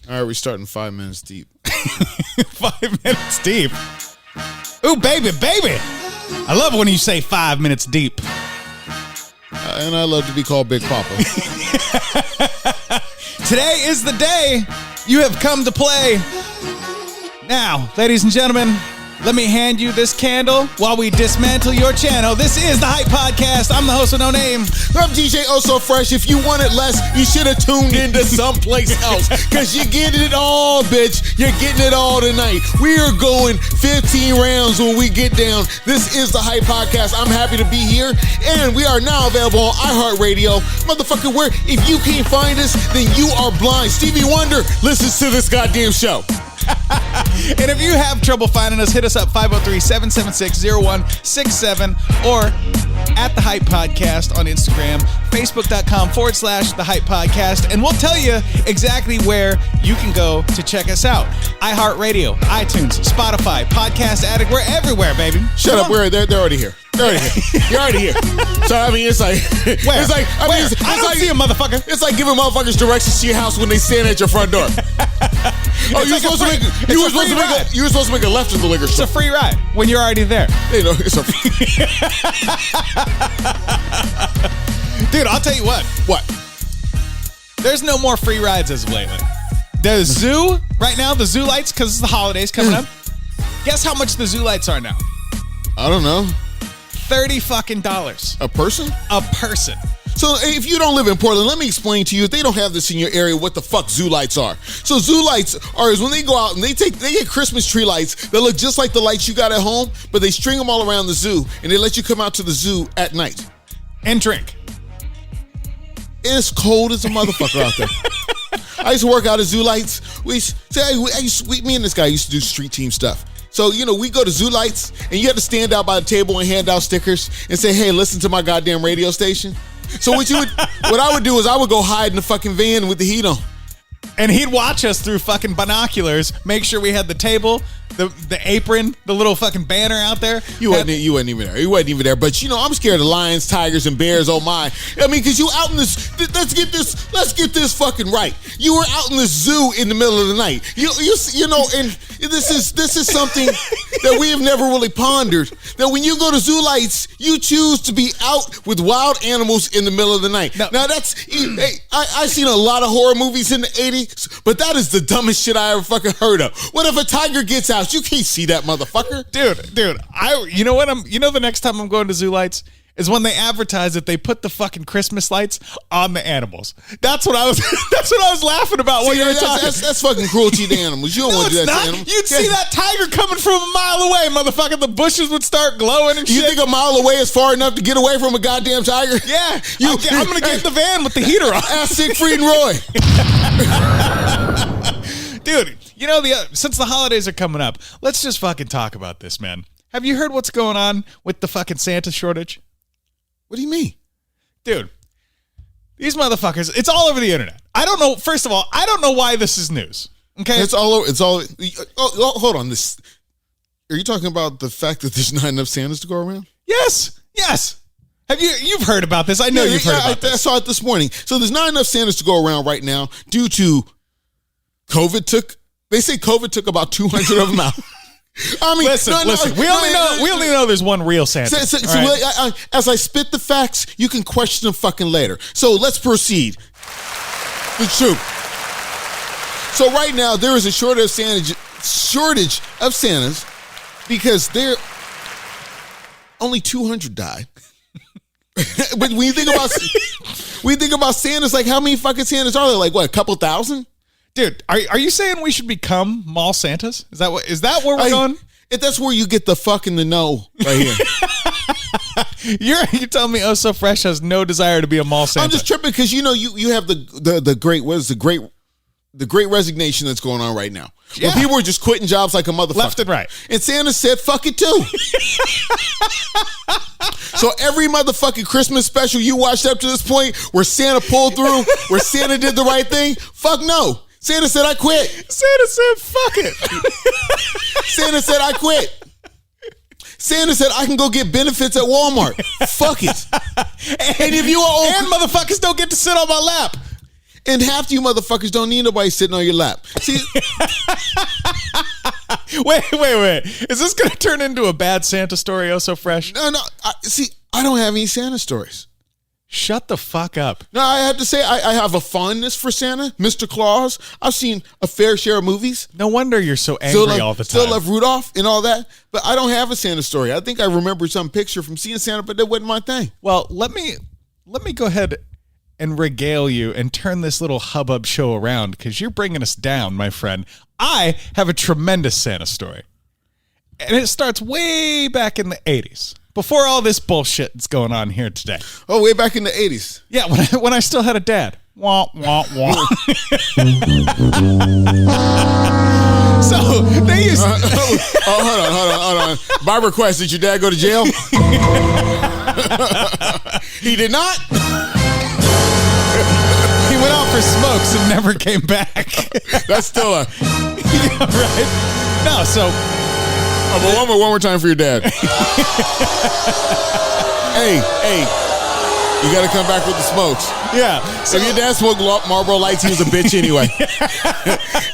All right, we're starting 5 minutes deep. 5 minutes deep. Ooh, baby. I love when you say 5 minutes deep. And I love to be called Big Papa. Today is the day you have come to play. Now, ladies and gentlemen, let me hand you this candle while we dismantle your channel. This is the Hype Podcast. I'm the host with no name. I'm DJ Oh So Fresh. If you wanted less, you should have tuned into someplace else. Because you're getting it all, bitch. You're getting it all tonight. We are going 15 rounds when we get down. This is the Hype Podcast. I'm happy to be here. And we are now available on iHeartRadio. Motherfucker, where if you can't find us, then you are blind. Stevie Wonder listens to this goddamn show. And if you have trouble finding us, hit us up 503-776-0167 or at The Hype Podcast on Instagram, facebook.com/The Hype Podcast, and we'll tell you exactly where you can go to check us out. iHeartRadio, iTunes, Spotify, Podcast Addict, we're everywhere, baby. Shut up, they're already here. They're already here. You're already here. So, I mean, it's like... Where? It's like, I don't see a motherfucker. It's like giving motherfuckers directions to your house when they stand at your front door. Oh, you were supposed to make a left in the liquor store. It's a free ride when you're already there. You know, it's a Dude, I'll tell you what. What? There's no more free rides as of lately. The zoo, right now, the zoo lights, because it's the holidays coming up. Guess how much the zoo lights are now? I don't know. $30 fucking. A person? A person. So if you don't live in Portland, let me explain to you, if they don't have this in your area, what the fuck zoo lights are. So zoo lights are is when they go out and they get Christmas tree lights that look just like the lights you got at home, but they string them all around the zoo and they let you come out to the zoo at night. And drink. And it's cold as a motherfucker out there. I used to work out at zoo lights. Me and this guy used to do street team stuff. So, you know, we go to zoo lights and you have to stand out by the table and hand out stickers and say, hey, listen to my goddamn radio station. So what I would do is I would go hide in the fucking van with the heat on. And he'd watch us through fucking binoculars, make sure we had the table, the apron, the little fucking banner out there. You wasn't even there. You wasn't even there. But, you know, I'm scared of lions, tigers, and bears, oh my. I mean, because you out in this, let's get this fucking right. You were out in the zoo in the middle of the night. You know, and this is something that we have never really pondered. That when you go to zoo lights, you choose to be out with wild animals in the middle of the night. No. Now, I've seen a lot of horror movies in the 80s, but that is the dumbest shit I ever fucking heard of. What if a tiger gets out? You can't see that motherfucker. Dude, you know what? The next time I'm going to zoo lights is when they advertise that they put the fucking Christmas lights on the animals. That's what I was laughing about when you were talking. That's fucking cruelty to animals. You don't want to do that to animals. You'd see that tiger coming from a mile away, motherfucker. The bushes would start glowing and shit. You think a mile away is far enough to get away from a goddamn tiger? Yeah. I'm going to get in the van with the heater on. Ask Siegfried and Roy. Dude, you know, since the holidays are coming up, let's just fucking talk about this, man. Have you heard what's going on with the fucking Santa shortage? What do you mean? Dude, these motherfuckers, it's all over the internet. I don't know, first of all, I don't know why this is news. Okay? It's all over. Hold on. Are you talking about the fact that there's not enough Santas to go around? Yes. You've heard about this. I know you've heard about this. I saw it this morning. So there's not enough Santas to go around right now due to they say COVID took about 200 of them out. I mean, listen. We only know there's one real Santa. Right? As I spit the facts, you can question them fucking later. So let's proceed. The truth. So right now there is a shortage of Santas because only 200 died. But when you think about Santas, like how many fucking Santas are there? Like what, a couple thousand? Dude, are you saying we should become mall Santas? Is that where we're going? If that's where you get the fucking the no right here. You're telling me Oh So Fresh has no desire to be a mall Santa. I'm just tripping because you know you have the great resignation that's going on right now. Yeah. Where people are just quitting jobs like a motherfucker. Left and right. And Santa said, fuck it too. So every motherfucking Christmas special you watched up to this point where Santa pulled through, where Santa did the right thing, fuck no. Santa said, I quit. Santa said, fuck it. Santa said, I quit. Santa said, I can go get benefits at Walmart. Fuck it. And if you are old, and motherfuckers don't get to sit on my lap. And half you motherfuckers don't need nobody sitting on your lap. See, wait. Is this going to turn into a bad Santa story? Oh, so fresh. No. I don't have any Santa stories. Shut the fuck up. No, I have to say, I have a fondness for Santa, Mr. Claus. I've seen a fair share of movies. No wonder you're so angry all the time. Still love Rudolph and all that, but I don't have a Santa story. I think I remember some picture from seeing Santa, but that wasn't my thing. Well, let me go ahead and regale you and turn this little hubbub show around, because you're bringing us down, my friend. I have a tremendous Santa story. And it starts way back in the 80s. Before all this bullshit that's going on here today. Oh, way back in the 80s. Yeah, when I still had a dad. Wah, wah, wah. So, they used hold on. By request, did your dad go to jail? He did not? He went out for smokes and never came back. That's still a... Yeah, right? No, so... Oh, but one more time for your dad. Hey, you got to come back with the smokes. Yeah. So if your dad smoked Marlboro Lights, he was a bitch anyway.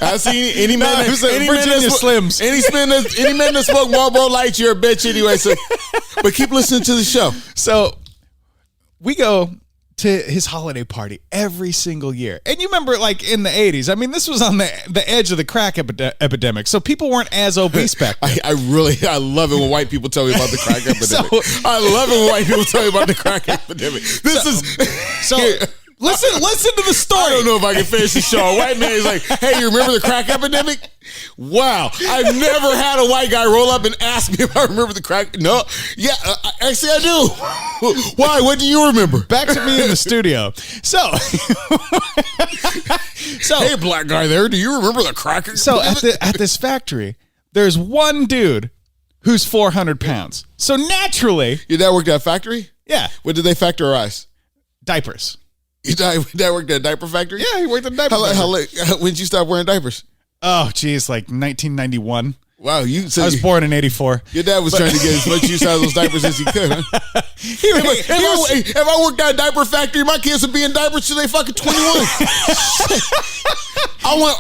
I've seen any man that smoke Marlboro Lights, you're a bitch anyway. So, but keep listening to the show. So we go to his holiday party every single year. And you remember, like, in the 80s, I mean, this was on the edge of the crack epidemic, so people weren't as obese back then. I love it when white people tell me about the crack epidemic. I love it when white people tell me about the crack epidemic. Listen to the story. I don't know if I can finish the show. A white man is like, hey, you remember the crack epidemic? Wow. I've never had a white guy roll up and ask me if I remember the crack. No. Yeah, actually I do. Why? What do you remember? Back to me in the studio. So, hey, black guy there, do you remember the crack epidemic? So at this factory, there's one dude who's 400 pounds. So naturally... Your dad worked at a factory? Yeah. What did they factorize? Diapers. Your dad worked at a diaper factory? Yeah, he worked at a diaper factory. When did you stop wearing diapers? Oh, geez, like 1991. Wow, I was born in 84. Your dad was trying to get as much use out of those diapers as he could, huh? If I worked at a diaper factory, my kids would be in diapers till they fucking 21. I want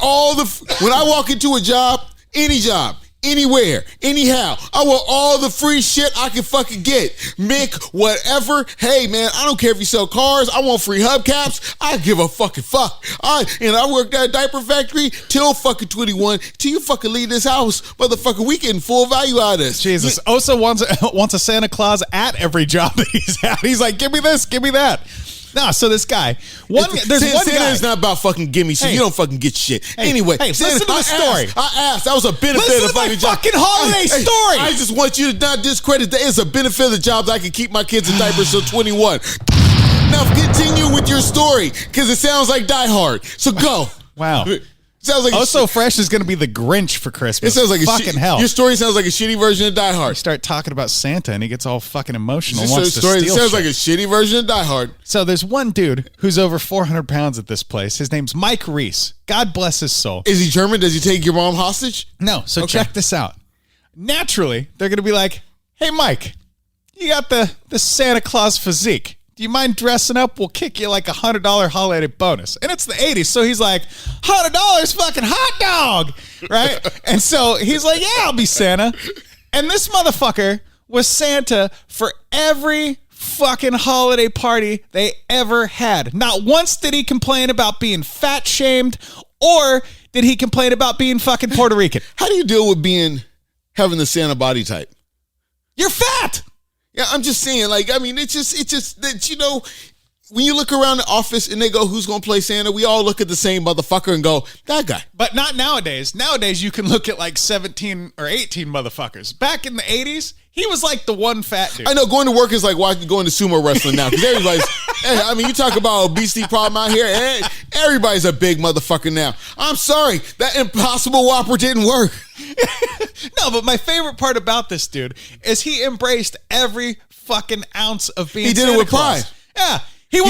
when I walk into a job, any job, anywhere, anyhow, I want all the free shit I can fucking get. Mick, whatever. Hey, man, I don't care if you sell cars. I want free hubcaps. I give a fucking fuck. I worked at a diaper factory till fucking 21. Till you fucking leave this house, motherfucker, we getting full value out of this. Jesus. Osa wants a Santa Claus at every job that he's at. He's like, give me this, give me that. No, so this guy, Santa is not about fucking gimme shit. You don't fucking get shit. Anyway, listen to the story. I asked. That was a benefit listen of the fucking job. Fucking holiday story. I just want you to not discredit that it's a benefit of the job that I can keep my kids in diapers till 21. Now continue with your story because it sounds like Die Hard. So go. Wow. Sounds like So Fresh is going to be the Grinch for Christmas. It sounds like fucking hell. Your story sounds like a shitty version of Die Hard. You start talking about Santa and he gets all fucking emotional. It sounds like a shitty version of Die Hard. So there's one dude who's over 400 pounds at this place. His name's Mike Reese. God bless his soul. Is he German? Does he take your mom hostage? No. So check this out. Naturally, they're going to be like, hey, Mike, you got the Santa Claus physique. Do you mind dressing up? We'll kick you like $100 holiday bonus. And it's the 80s. So he's like, $100 fucking hot dog. Right? And so he's like, yeah, I'll be Santa. And this motherfucker was Santa for every fucking holiday party they ever had. Not once did he complain about being fat shamed or did he complain about being fucking Puerto Rican. How do you deal with having the Santa body type? You're fat. Yeah, I'm just saying, like, I mean, it's just that, you know, when you look around the office and they go, who's going to play Santa? We all look at the same motherfucker and go, that guy. But not nowadays. Nowadays, you can look at like 17 or 18 motherfuckers. Back in the 80s, he was like the one fat dude. I know, going to work is like going to sumo wrestling now because everybody's, I mean, you talk about obesity problem out here, everybody's a big motherfucker now. I'm sorry, that Impossible Whopper didn't work. No, but my favorite part about this dude is he embraced every fucking ounce of being Santa Claus. He did it with pride. Yeah. He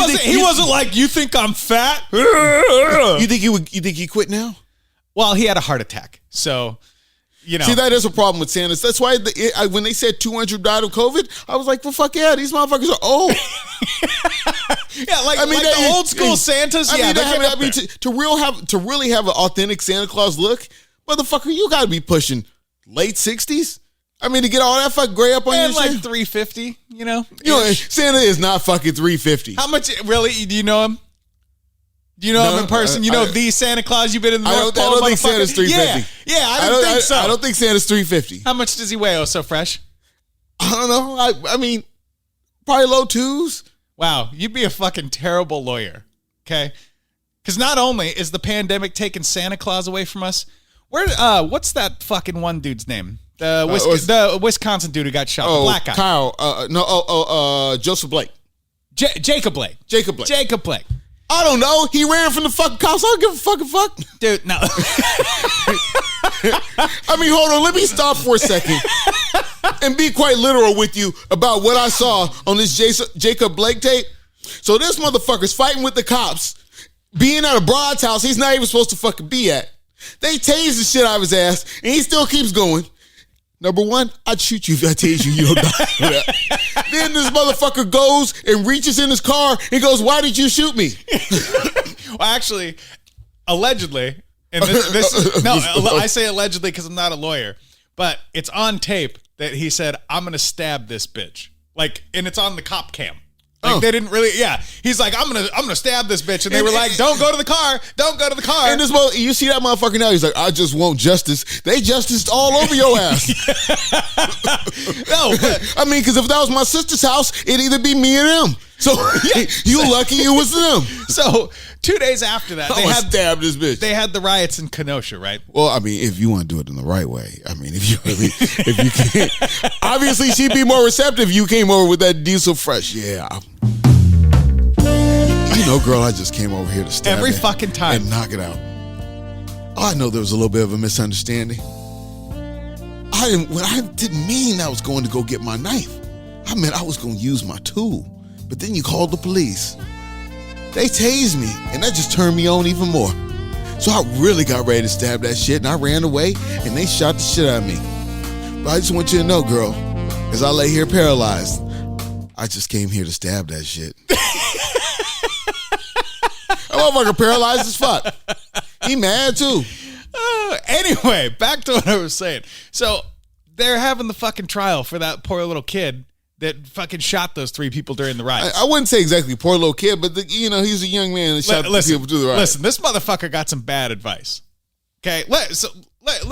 wasn't like, you think I'm fat? You think he quit now? Well, he had a heart attack. So, you know. See, that is a problem with Santas. That's why when they said 200 died of COVID, I was like, well, fuck yeah, these motherfuckers are old. Yeah, like the old school Santas. To really have an authentic Santa Claus look, motherfucker, you gotta be pushing late 60s. I mean, to get all that fucking gray up on your like shit. 350, you know, Santa is not fucking 350. How much? Really? Do you know him? Do you know him in person? The Santa Claus you've been in the North Pole? I don't think Santa's 350. Yeah, I don't think so. I don't think Santa's 350. How much does he weigh? Oh, so fresh. I don't know. I mean, probably low 2s. Wow, you'd be a fucking terrible lawyer. Okay, because not only is the pandemic taking Santa Claus away from us, what's that fucking one dude's name? The Wisconsin dude who got shot, the black guy. Kyle. Joseph Blake. Jacob Blake. Jacob Blake. Jacob Blake. I don't know. He ran from the fucking cops. I don't give a fucking fuck. Dude, no. I mean, hold on. Let me stop for a second and be quite literal with you about what I saw on this Jacob Blake tape. So this motherfucker's fighting with the cops, being at a broad's house he's not even supposed to fucking be at. They tased the shit out of his ass, and he still keeps going. Number one, I'd shoot you if I tase you. You don't die. Then this motherfucker goes and reaches in his car and goes, "Why did you shoot me?" Well, actually, allegedly, and I say allegedly because I'm not a lawyer, but it's on tape that he said, "I'm gonna stab this bitch," and it's on the cop cam. They didn't really, He's like, I'm gonna stab this bitch, and they were like, "Don't go to the car, don't go to the car." And you see that motherfucker now? He's like, "I just want justice." They justiced all over your ass. No, but, I mean, because if that was my sister's house, it'd either be me or them. So you lucky it was them. So 2 days after that, they had stabbed this bitch. They had the riots in Kenosha, right? Well, I mean, if you want to do it in the right way, I mean, if you can't, obviously she'd be more receptive. You came over with that diesel fresh, girl, I just came over here to stab every it fucking time and knock it out. I know there was a little bit of a misunderstanding. I didn't mean I was going to go get my knife. I meant I was going to use my tool. But then you called the police. They tased me, and that just turned me on even more. So I really got ready to stab that shit, and I ran away, and they shot the shit out of me. But I just want you to know, girl, as I lay here paralyzed, I just came here to stab that shit. That motherfucker paralyzed as fuck. He mad too. Anyway, back to what I was saying. So they're having the fucking trial for that poor little kid that fucking shot those 3 people during the riots. I wouldn't say exactly poor little kid, but he's a young man that shot people through the riots. Listen, this motherfucker got some bad advice. Okay, let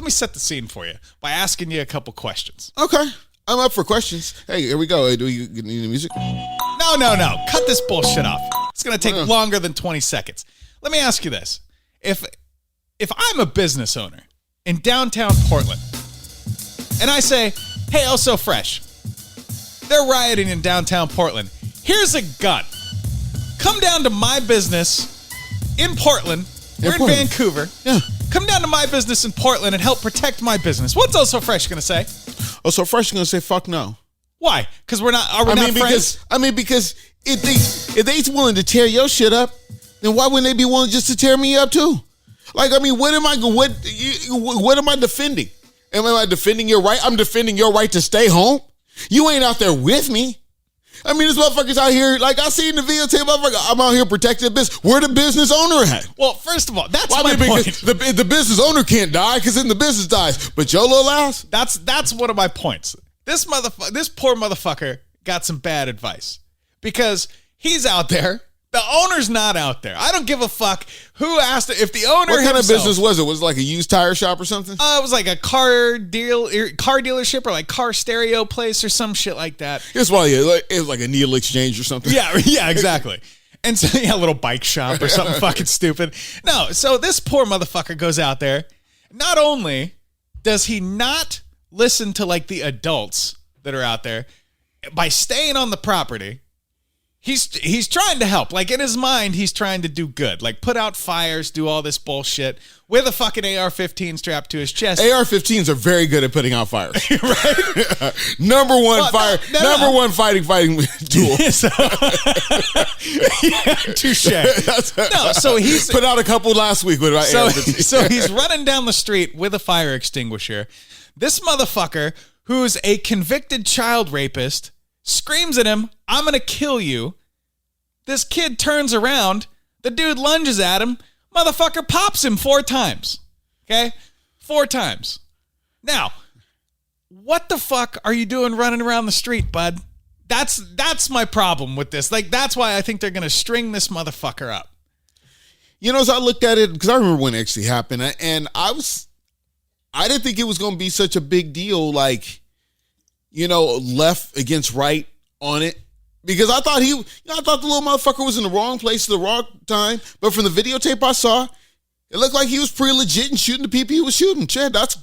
me set the scene for you by asking you a couple questions. Okay, I'm up for questions. Hey, here we go. Hey, do you need the music? No. Cut this bullshit off. It's going to take longer than 20 seconds. Let me ask you this. If I'm a business owner in downtown Portland and I say, "Hey, Also Fresh, they're rioting in downtown Portland. Here's a gun. Come down to my business in Portland. We're in Vancouver. Yeah. Come down to my business in Portland and help protect my business." What's Also Fresh going to say? Also Fresh is going to say, "Fuck no." Why? Because we're not. Are we not friends? Because if they willing to tear your shit up, then why wouldn't they be willing just to tear me up too? Like, I mean, what am I defending? Am I defending your right? I'm defending your right to stay home. You ain't out there with me. I mean, this motherfucker's out here, like I see in the videotape, motherfucker, I'm out here protecting the business. Where the business owner at? Well, first of all, that's my point. The business owner can't die because then the business dies. But your little ass? That's one of my points. This poor motherfucker got some bad advice because he's out there. The owner's not out there. I don't give a fuck who asked it. If the owner What kind of business was it? Was it like a used tire shop or something? It was like a car dealership or like car stereo place or some shit like that. It was like a needle exchange or something. Yeah, exactly. And so, a little bike shop or something fucking stupid. No, so this poor motherfucker goes out there. Not only does he not listen to like the adults that are out there by staying on the property, he's trying to help. Like in his mind, he's trying to do good. Like put out fires, do all this bullshit with a fucking AR-15 strapped to his chest. AR-15s are very good at putting out fires. Right? Number one fighting tool. Touche. No, so he's put out a couple last week with AR-15. So he's running down the street with a fire extinguisher. This motherfucker, who's a convicted child rapist, screams at him, "I'm going to kill you." This kid turns around. The dude lunges at him. Motherfucker pops him 4 times. Okay? 4 times. Now, what the fuck are you doing running around the street, bud? That's my problem with this. Like, that's why I think they're going to string this motherfucker up. You know, as I looked at it, because I remember when it actually happened, and I didn't think it was going to be such a big deal, like, you know, left against right on it. Because I thought the little motherfucker was in the wrong place at the wrong time. But from the videotape I saw, it looked like he was pretty legit in shooting the people he was shooting. Chad, that's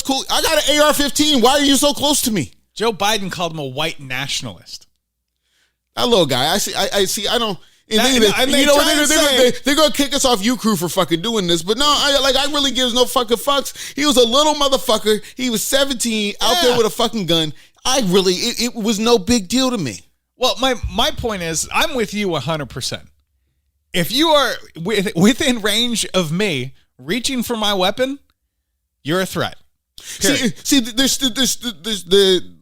cool. I got an AR-15. Why are you so close to me? Joe Biden called him a white nationalist. That little guy. I see. I don't. They're gonna kick us off crew for fucking doing this, but no, I really gives no fucking fucks. He was a little motherfucker. He was 17 out there with a fucking gun. It was no big deal to me. Well, my point is, I'm with you 100%. If you are within range of me reaching for my weapon, you're a threat. See, there's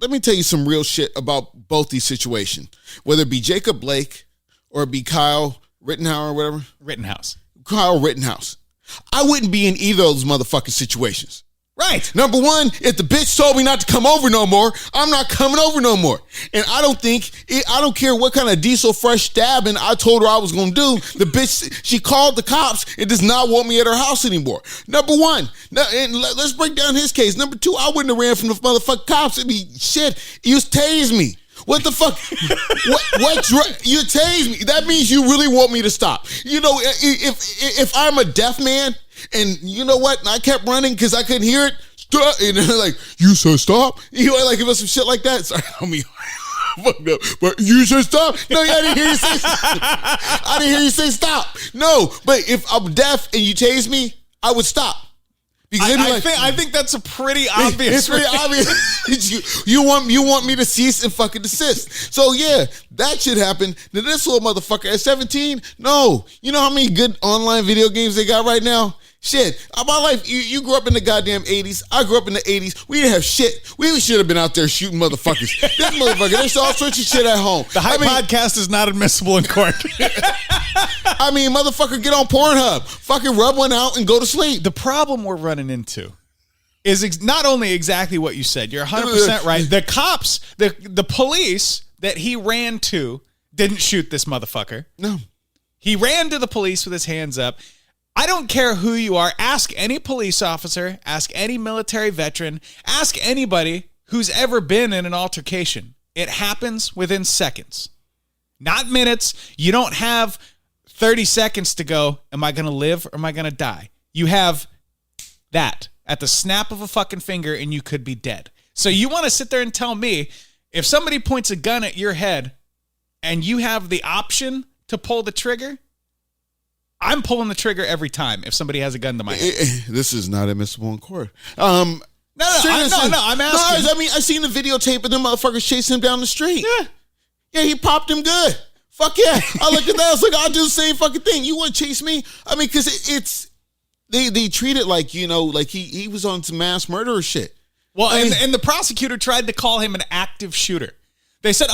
let me tell you some real shit about both these situations. Whether it be Jacob Blake or it be Kyle RittonHouse or whatever. Kyle RittonHouse. I wouldn't be in either of those motherfucking situations. Right. Number one, if the bitch told me not to come over no more, I'm not coming over no more. And I don't care what kind of diesel fresh stabbing I told her I was going to do. The bitch, she called the cops and does not want me at her house anymore. Number one, and let's break down his case. Number two, I wouldn't have ran from the motherfucking cops. It'd be shit. You tased me. What the fuck? You tased me. That means you really want me to stop. You know, if I'm a deaf man, and you know what? And I kept running because I couldn't hear it. Stop. And they're like, you said stop? You know, like, it was some shit like that. Sorry, fucked up. But you said stop? No, I didn't hear you say stop. I didn't hear you say stop. No, but if I'm deaf and you tase me, I would stop. Because I think that's a pretty obvious. It's pretty obvious. you want me to cease and fucking desist. So yeah, that should happen. Now this little motherfucker at 17, no. You know how many good online video games they got right now? Shit. My life, you grew up in the goddamn 80s. I grew up in the 80s. We didn't have shit. We should have been out there shooting motherfuckers. This motherfucker, there's all sorts of shit at home. The Hype Podcast is not admissible in court. I mean, motherfucker, get on Pornhub. Fucking rub one out and go to sleep. The problem we're running into is not only exactly what you said. You're 100% right. The cops, the police that he ran to didn't shoot this motherfucker. No. He ran to the police with his hands up. I don't care who you are. Ask any police officer, ask any military veteran, ask anybody who's ever been in an altercation. It happens within seconds, not minutes. You don't have 30 seconds to go, am I going to live or am I going to die? You have that at the snap of a fucking finger and you could be dead. So you want to sit there and tell me, if somebody points a gun at your head and you have the option to pull the trigger, I'm pulling the trigger every time if somebody has a gun to my head. This is not admissible in court. I'm asking. I mean, I seen the videotape of them motherfuckers chasing him down the street. Yeah, he popped him good. Fuck yeah. I looked at that. I was like, I'll do the same fucking thing. You want to chase me? I mean, because they treat it like, you know, like he was on some mass murderer shit. Well, and the prosecutor tried to call him an active shooter. They said,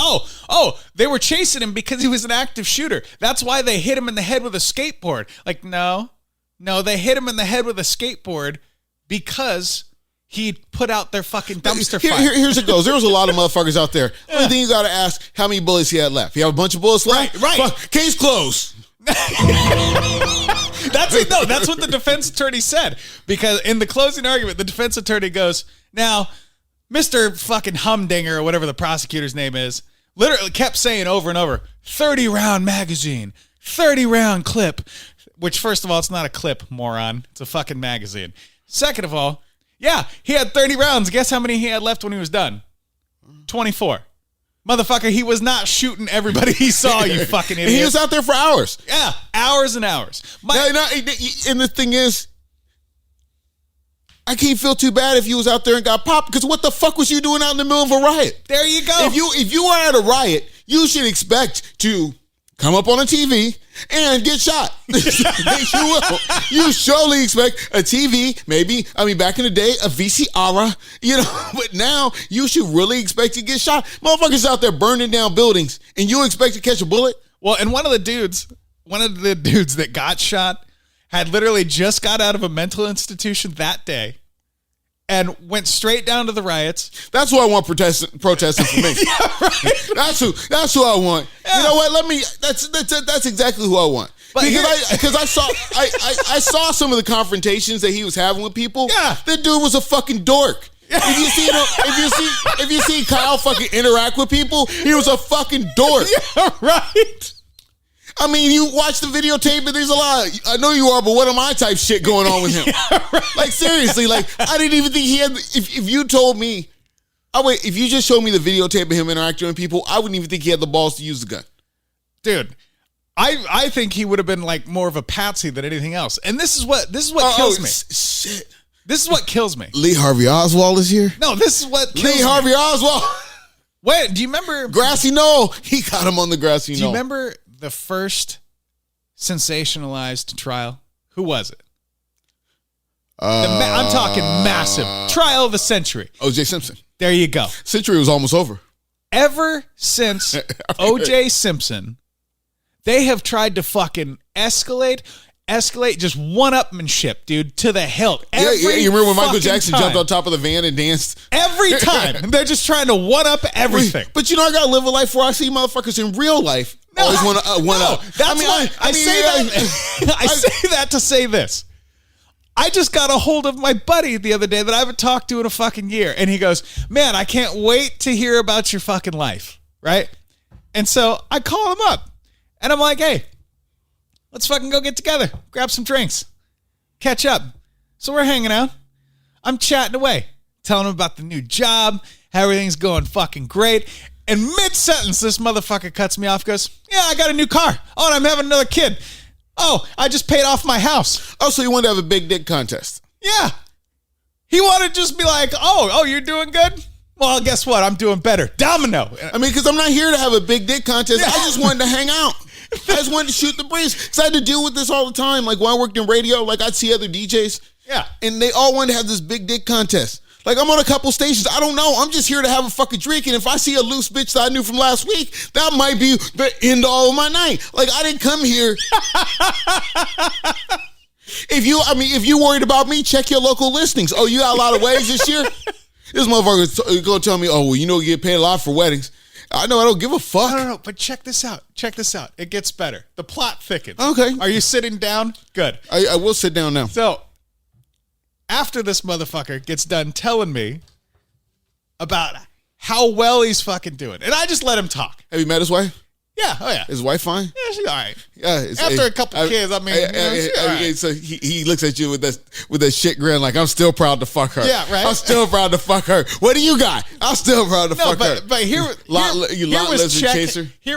they were chasing him because he was an active shooter. That's why they hit him in the head with a skateboard. Like, no, they hit him in the head with a skateboard because he put out their fucking dumpster fire. Here's it goes. There was a lot of motherfuckers out there. Only thing you got to ask, how many bullets he had left? He have a bunch of bullets left? Right. Fuck, case closed. That's it. No, that's what the defense attorney said. Because in the closing argument, the defense attorney goes, now, Mr. fucking Humdinger or whatever the prosecutor's name is, literally kept saying over and over, 30-round magazine, 30-round clip, which first of all, it's not a clip, moron. It's a fucking magazine. Second of all, yeah, he had 30 rounds. Guess how many he had left when he was done? 24. Motherfucker, he was not shooting everybody he saw, you fucking idiot. And he was out there for hours. Yeah, hours and hours. And the thing is, I can't feel too bad if you was out there and got popped, because what the fuck was you doing out in the middle of a riot? There you go. If you are at a riot, you should expect to come up on a TV and get shot. You will. You surely expect a TV, maybe, back in the day, a VCR, but now you should really expect to get shot. Motherfuckers out there burning down buildings and you expect to catch a bullet? Well, and one of the dudes that got shot had literally just got out of a mental institution that day and went straight down to the riots. That's who I want protesting for me. Yeah, right. That's who I want. Yeah. You know what? That's exactly who I want. But because I saw some of the confrontations that he was having with people. Yeah. That dude was a fucking dork. If you see Kyle fucking interact with people, he was a fucking dork. Yeah, right. I mean, you watch the videotape, and there's a lot. I know you are, but what am I type shit going on with him? Yeah, right. Like seriously, like I didn't even think he had. If you told me, if you just showed me the videotape of him interacting with people, I wouldn't even think he had the balls to use the gun. Dude, I think he would have been like more of a patsy than anything else. And this is what kills me. Shit. This is what kills me. Lee Harvey Oswald is here. No, this is what kills me. Harvey Oswald. Wait, do you remember Grassy Knoll? He got him on the Grassy Knoll. Do you remember the first sensationalized trial? Who was it? I'm talking massive trial of the century. O.J. Simpson. There you go. Century was almost over. Ever since O.J. Simpson, they have tried to fucking escalate just one-upmanship, dude, to the hilt. Yeah, you remember when Michael Jackson time. jumped on top of the van and danced? Every time. They're just trying to one-up everything. But you know, I got to live a life where I see motherfuckers in real life always want to one-up. I say that to say this. I just got a hold of my buddy the other day that I haven't talked to in a fucking year. And he goes, man, I can't wait to hear about your fucking life. Right? And so I call him up. And I'm like, hey, let's fucking go get together. Grab some drinks. Catch up. So we're hanging out. I'm chatting away. Telling him about the new job. How everything's going fucking great. And mid-sentence, this motherfucker cuts me off. Goes, yeah, I got a new car. Oh, and I'm having another kid. Oh, I just paid off my house. Oh, so you wanted to have a big dick contest? Yeah. He wanted to just be like, oh, you're doing good? Well, guess what? I'm doing better. Domino. I mean, because I'm not here to have a big dick contest. Yeah. I just wanted to hang out. I just wanted to shoot the breeze. Because I had to deal with this all the time. Like, when I worked in radio, like, I'd see other DJs. Yeah. And they all wanted to have this big dick contest. Like, I'm on a couple stations. I don't know. I'm just here to have a fucking drink. And if I see a loose bitch that I knew from last week, that might be the end all of my night. Like, I didn't come here. If you worried about me, check your local listings. Oh, you got a lot of weddings this year? This motherfucker's going to tell me, oh, well, you know, you get paid a lot for weddings. I know, I don't give a fuck. No, but check this out. It gets better. The plot thickens. Okay. Are you sitting down? Good. I will sit down now. So, after this motherfucker gets done telling me about how well he's fucking doing, and I just let him talk. Have you met his wife? Yeah. Oh, yeah. Is his wife fine? Yeah, she's all right. Yeah. After a couple kids, I mean, she's all right. So he looks at you with that shit grin like, I'm still proud to fuck her. Yeah, right. I'm still proud to fuck her. What do you got? I'm still proud to fuck her. But here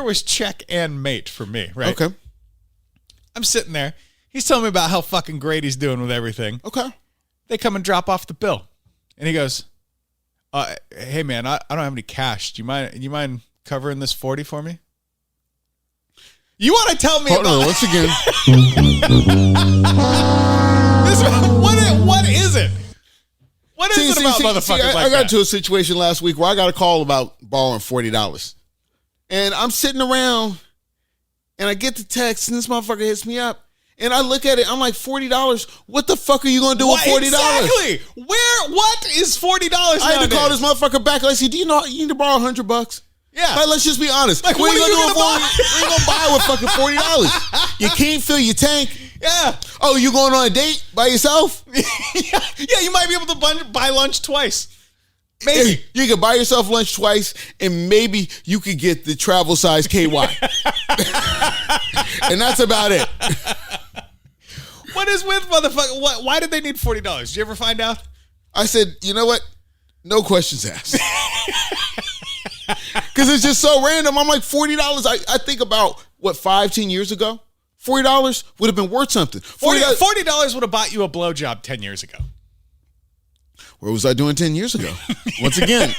was check and mate for me, right? Okay. I'm sitting there. He's telling me about how fucking great he's doing with everything. Okay. They come and drop off the bill. And he goes, hey, man, I don't have any cash. Do you mind covering this 40 for me? You want to tell me Hold on, once again. What is it? What is it about motherfuckers like that? I got into a situation last week where I got a call about borrowing $40. And I'm sitting around, and I get the text, and this motherfucker hits me up. And I look at it, I'm like, $40? What the fuck are you going to do with $40? Exactly. What is $40 nowadays? I had to call this motherfucker back. I said, do you know you need to borrow $100? Yeah. Like, let's just be honest. Like, what are you going to buy? What are you going to buy with fucking $40? You can't fill your tank. Yeah. Oh, you going on a date by yourself? Yeah, you might be able to buy lunch twice. Maybe. You could buy yourself lunch twice, and maybe you could get the travel size KY. And that's about it. What is with motherfucker? Why did they need $40? Did you ever find out? I said, you know what? No questions asked. Because it's just so random. I'm like, $40. I think about, 5-10 years ago? $40 would have been worth something. $40 would have bought you a blowjob 10 years ago. Where was I doing 10 years ago? Once again.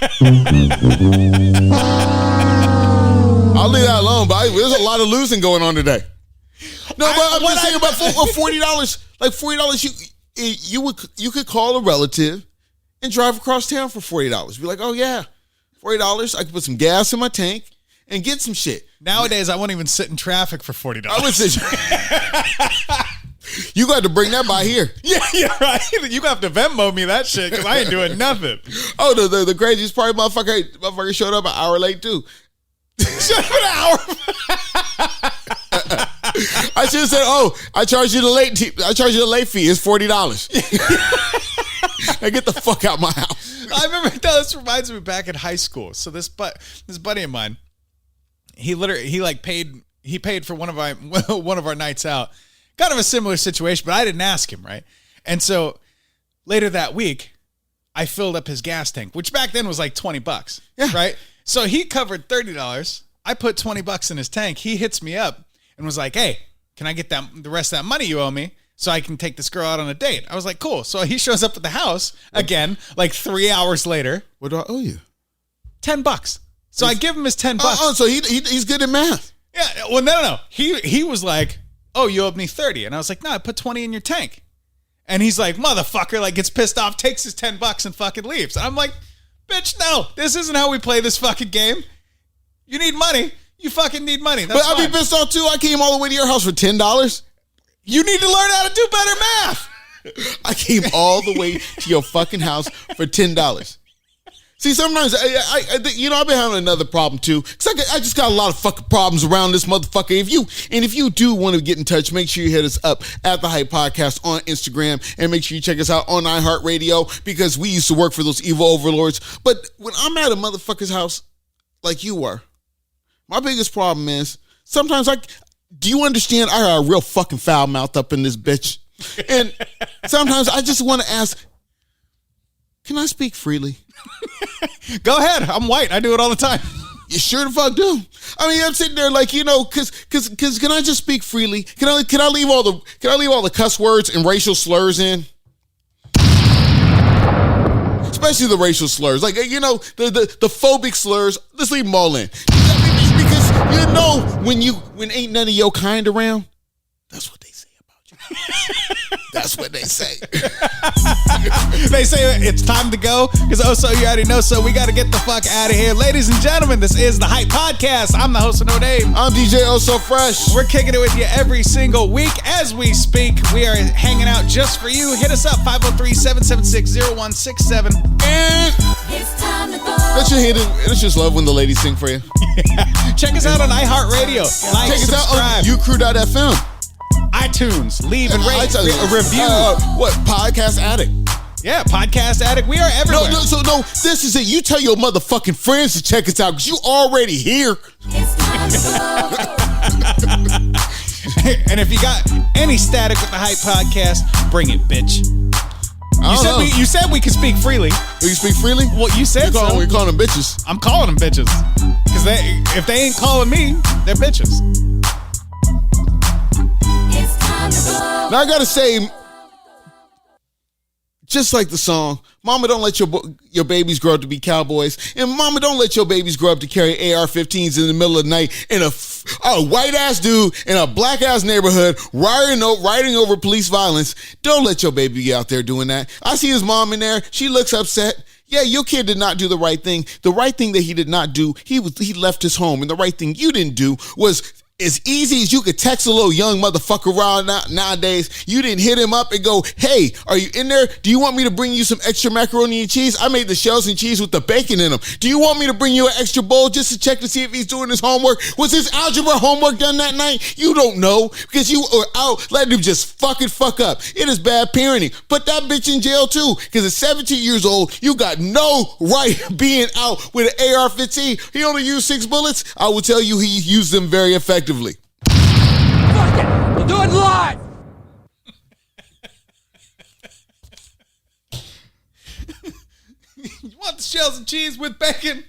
I'll leave that alone, but there's a lot of losing going on today. No, but I'm just saying about $40. Like $40, you could call a relative and drive across town for $40. Be like, oh yeah, $40. I could put some gas in my tank, and get some shit. Nowadays, I won't even sit in traffic for $40. I would sit. You got to bring that by here. Yeah, right. You have to Venmo me that shit because I ain't doing nothing. Oh, the craziest part, motherfucker showed up an hour late too. Shut up an hour. I should have said, "Oh, I charge you the late fee. It's $40." Now get the fuck out my house. I remember this reminds me back in high school. So this buddy of mine, he paid for one of our nights out. Kind of a similar situation, but I didn't ask him, right? And so later that week, I filled up his gas tank, which back then was like $20, right? So he covered $30. I put $20 in his tank. He hits me up and was like, "Hey, can I get the rest of that money you owe me so I can take this girl out on a date?" I was like, "Cool." So he shows up at the house again, like 3 hours later. What do I owe you? $10. So I give him his $10. Oh, so he's good at math. Yeah. Well, no. He was like, "Oh, you owed me 30." And I was like, "No, I put 20 in your tank." And he's like, "Motherfucker," like gets pissed off, takes his $10 and fucking leaves. And I'm like, "Bitch, no, this isn't how we play this fucking game. You need money. You fucking need money." That's but I'd be pissed off too. I came all the way to your house for $10. You need to learn how to do better math. I came all the way to your fucking house for $10. See, sometimes I've been having another problem too. Cause I just got a lot of fucking problems around this motherfucker. If you do want to get in touch, make sure you hit us up at the Hype Podcast on Instagram, and make sure you check us out on iHeartRadio, because we used to work for those evil overlords. But when I'm at a motherfucker's house like you were, my biggest problem is sometimes do you understand? I got a real fucking foul mouth up in this bitch, and sometimes I just want to ask, can I speak freely? Go ahead. I'm white. I do it all the time. You sure the fuck do. I mean, I'm sitting there like, cause can I just speak freely? Can I leave all the cuss words and racial slurs in? Especially the racial slurs. Like, the phobic slurs, let's leave them all in. Because when ain't none of your kind around, that's what they say about you. That's what they say. They say it's time to go because you already know, so we got to get the fuck out of here. Ladies and gentlemen, this is the Hype Podcast. I'm the host of No Name. I'm DJ So Fresh. We're kicking it with you every single week as we speak. We are hanging out just for you. Hit us up, 503-776-0167. And It's time to go. Let's just love when the ladies sing for you. Check us out on iHeartRadio. Like, Check us out on subscribe. ucrew.fm. iTunes, leave and rate a review. What? Podcast Addict. Yeah, Podcast Addict. We are everywhere. No, this is it. You tell your motherfucking friends to check us out because you already here. It's time to go. And if you got any static with the Hype Podcast, bring it, bitch. You said we can speak freely. You speak freely? Well, you said so. We're calling them bitches. I'm calling them bitches. Because if they ain't calling me, they're bitches. It's time to go. Now I gotta say, just like the song, "Mama, don't let your babies grow up to be cowboys," and "Mama, don't let your babies grow up to carry AR-15s in the middle of the night," in a white ass dude in a black ass neighborhood riding over police violence. Don't let your baby be out there doing that. I see his mom in there. She looks upset. Yeah, your kid did not do the right thing. The right thing that he did not do, he left his home, and the right thing you didn't do was, as easy as you could text a little young motherfucker around nowadays, you didn't hit him up and go, "Hey, are you in there? Do you want me to bring you some extra macaroni and cheese? I made the shells and cheese with the bacon in them. Do you want me to bring you an extra bowl just to check to see if he's doing his homework? Was his algebra homework done that night?" You don't know because you are out letting him just fuck up. It is bad parenting. Put that bitch in jail too, because at 17 years old, you got no right being out with an AR-15. He only used 6 bullets. I will tell you, he used them very effectively. Fuck it! We'll do it live! You want the shells and cheese with bacon?